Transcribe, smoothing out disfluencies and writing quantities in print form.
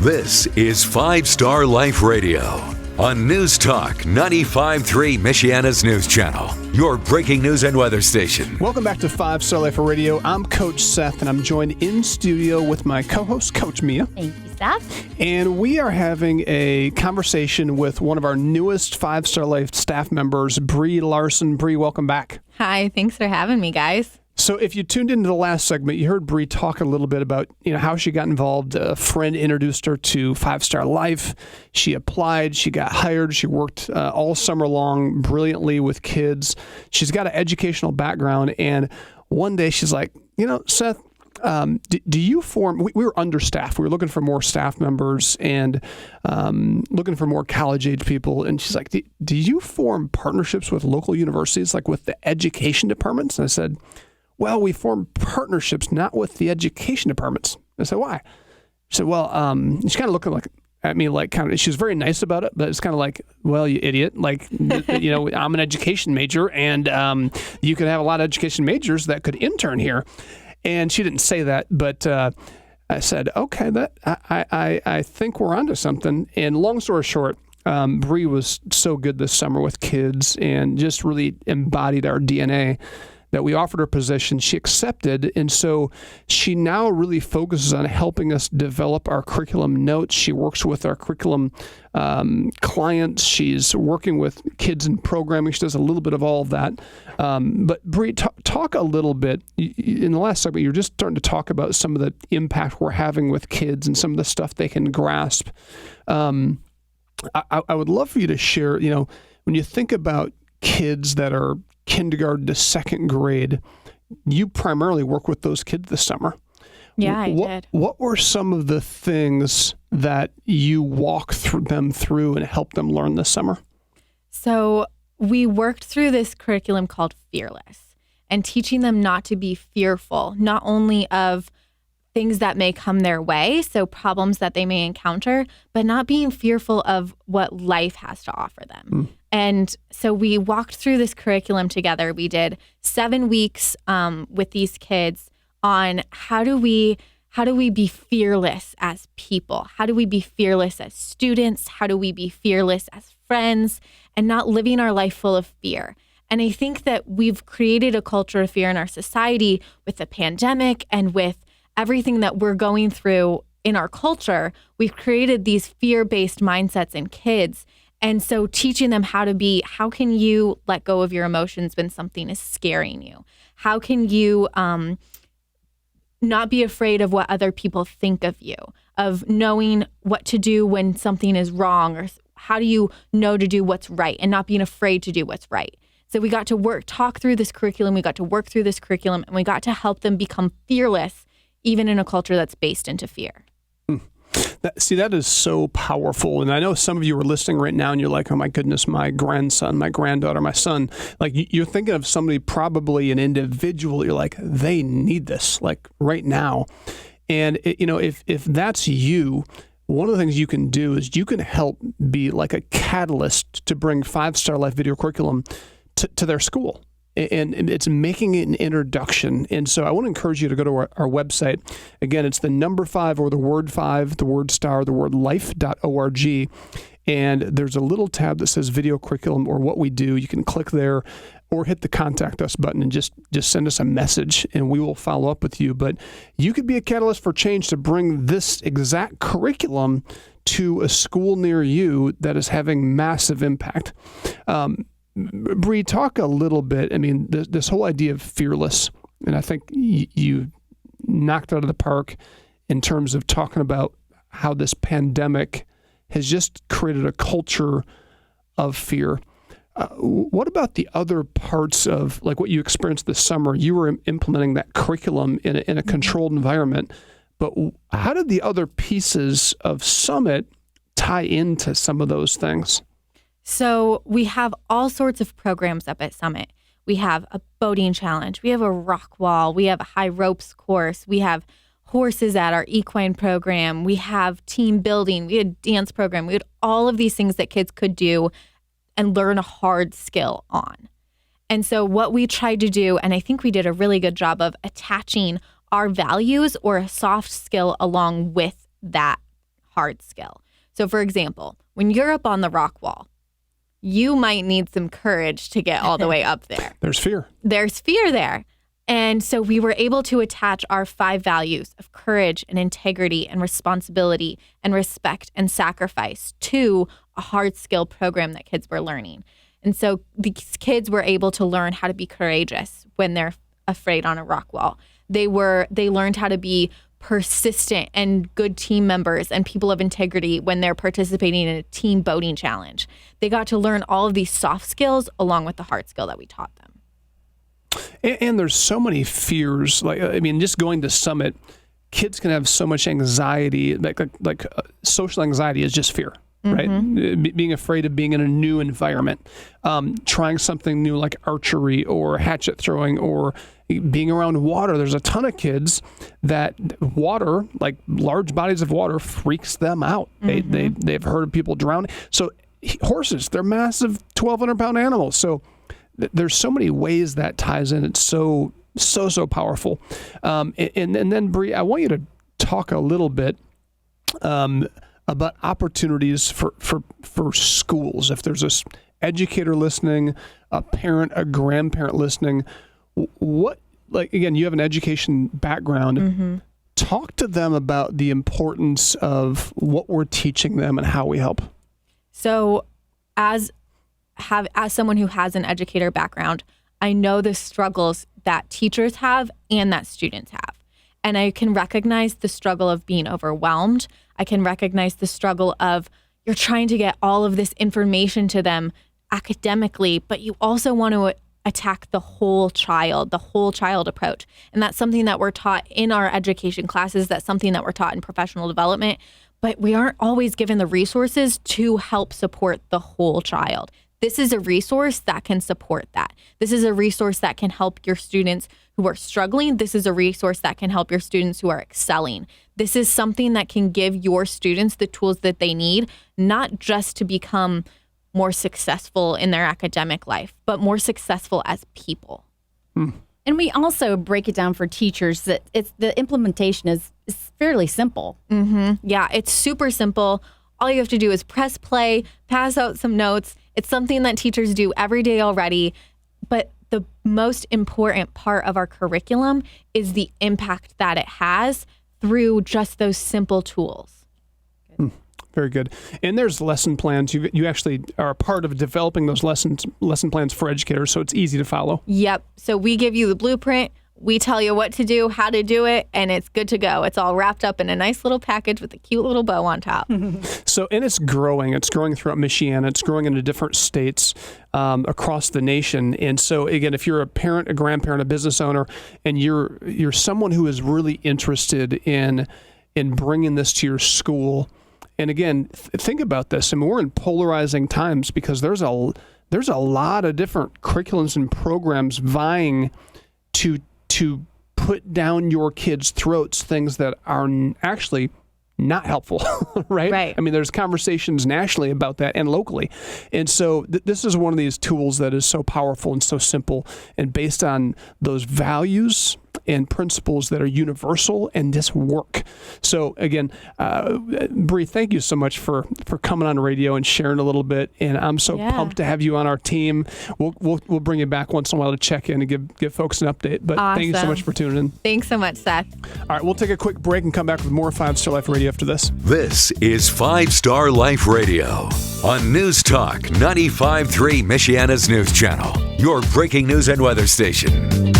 This is 5 Star Life Radio on News Talk 95.3 Michiana's News Channel, your breaking news and weather station. Welcome back to 5 Star Life Radio. I'm Coach Seth, and I'm joined in studio with my co-host, Coach Mia. Thank you, Seth. And we are having a conversation with one of our newest 5 Star Life staff members, Bri Larson. Bri, welcome back. Hi, thanks for having me, guys. So if you tuned into the last segment, you heard Bri talk a little bit about how she got involved. A friend introduced her to 5 Star Life. She applied. She got hired. She worked all summer long brilliantly with kids. She's got an educational background. And one day she's like, Seth, do you form, we were understaffed. We were looking for more staff members and looking for more college-age people. And she's like, do you form partnerships with local universities, like with the education departments? And I said, well, we form partnerships, not with the education departments. I said, why? She said, well, she's kind of looking at me like she was very nice about it, but it's kind of like, well, you idiot. Like, I'm an education major, and you could have a lot of education majors that could intern here. And she didn't say that, but I said, okay, I think we're onto something. And long story short, Bri was so good this summer with kids and just really embodied our DNA that we offered her a position. She accepted, and so she now really focuses on helping us develop our curriculum notes. She works with our curriculum clients. She's working with kids in programming. She does a little bit of all of that. But Bri, talk a little bit. In the last segment, you're just starting to talk about some of the impact we're having with kids and some of the stuff they can grasp. I would love for you to share, when you think about kids that are kindergarten to second grade, you primarily work with those kids this summer. Yeah, I did. What were some of the things that you walk them through and help them learn this summer? So we worked through this curriculum called Fearless and teaching them not to be fearful, not only of things that may come their way, so problems that they may encounter, but not being fearful of what life has to offer them. And so we walked through this curriculum together. We did 7 weeks with these kids on how do we be fearless as people? How do we be fearless as students? How do we be fearless as friends and not living our life full of fear? And I think that we've created a culture of fear in our society with the pandemic and with everything that we're going through in our culture. We've created these fear-based mindsets in kids. And so teaching them how can you let go of your emotions when something is scaring you? How can you not be afraid of what other people think of you, of knowing what to do when something is wrong, or how do you know to do what's right and not being afraid to do what's right? So we got to talk through this curriculum, we got to work through this curriculum, and we got to help them become fearless, even in a culture that's based into fear. That is so powerful. And I know some of you are listening right now and you're like, oh my goodness, my grandson, my granddaughter, my son. Like you're thinking of somebody, probably an individual. You're like, they need this like right now. And if that's you, one of the things you can do is you can help be like a catalyst to bring 5 Star Life video curriculum to their school. And it's making it an introduction. And so I want to encourage you to go to our website. Again, it's the number 5 or the word 5, the word star, the word life.org. And there's a little tab that says video curriculum or what we do. You can click there or hit the contact us button and just send us a message and we will follow up with you. But you could be a catalyst for change to bring this exact curriculum to a school near you that is having massive impact. Bri, talk a little bit. I mean, this whole idea of fearless, and I think you knocked it out of the park in terms of talking about how this pandemic has just created a culture of fear. What about the other parts of like what you experienced this summer? You were implementing that curriculum in a controlled environment, but how did the other pieces of Summit tie into some of those things? So we have all sorts of programs up at Summit. We have a boating challenge. We have a rock wall. We have a high ropes course. We have horses at our equine program. We have team building. We had dance program. We had all of these things that kids could do and learn a hard skill on. And so what we tried to do, and I think we did a really good job of attaching our values or a soft skill along with that hard skill. So for example, when you're up on the rock wall, you might need some courage to get all the way up there. There's fear. There's fear there. And so we were able to attach our 5 values of courage and integrity and responsibility and respect and sacrifice to a hard skill program that kids were learning. And so these kids were able to learn how to be courageous when they're afraid on a rock wall. They learned how to be persistent and good team members and people of integrity when they're participating in a team boating challenge. They got to learn all of these soft skills along with the hard skill that we taught them. And there's so many fears. Just going to Summit, kids can have so much anxiety. Social anxiety is just fear, right? Being afraid of being in a new environment, trying something new like archery or hatchet throwing or being around water. There's a ton of kids that water, like large bodies of water, freaks them out. They've heard of people drowning. So horses, they're massive 1,200-pound animals. So there's so many ways that ties in. It's so powerful. And then Bri, I want you to talk a little bit about opportunities for schools. If there's an educator listening, a parent, a grandparent listening, again, you have an education background. Talk to them about the importance of what we're teaching them and how we help. So as someone who has an educator background, I know the struggles that teachers have and that students have. And I can recognize the struggle of being overwhelmed. I can recognize the struggle of you're trying to get all of this information to them academically, but you also want to attack the whole child approach. And that's something that we're taught in our education classes. That's something that we're taught in professional development, but we aren't always given the resources to help support the whole child. This is a resource that can support that. This is a resource that can help your students who are struggling. This is a resource that can help your students who are excelling. This is something that can give your students the tools that they need, not just to become more successful in their academic life, but more successful as people. And we also break it down for teachers that the implementation is fairly simple. Yeah, it's super simple. All you have to do is press play, pass out some notes. It's something that teachers do every day already. But the most important part of our curriculum is the impact that it has through just those simple tools. Very good. And there's lesson plans. You actually are a part of developing those lesson plans for educators, so it's easy to follow. Yep. So we give you the blueprint. We tell you what to do, how to do it, and it's good to go. It's all wrapped up in a nice little package with a cute little bow on top. So, and it's growing. It's growing throughout Michiana. It's growing into different states across the nation. And so, again, if you're a parent, a grandparent, a business owner, and you're someone who is really interested in bringing this to your school, and again, think about this. I mean, we're in polarizing times because there's a lot of different curriculums and programs vying to put down your kids' throats things that are actually not helpful, right? I mean, there's conversations nationally about that and locally. And so this is one of these tools that is so powerful and so simple and based on those values and principles that are universal and just work. So again, Bri, thank you so much for coming on radio and sharing a little bit. And I'm so pumped to have you on our team. We'll bring you back once in a while to check in and give folks an update. But Thank you so much for tuning in. Thanks so much, Seth. All right, we'll take a quick break and come back with more 5 Star Life Radio after this. This is 5 Star Life Radio on News Talk 95.3 Michiana's News Channel, your breaking news and weather station.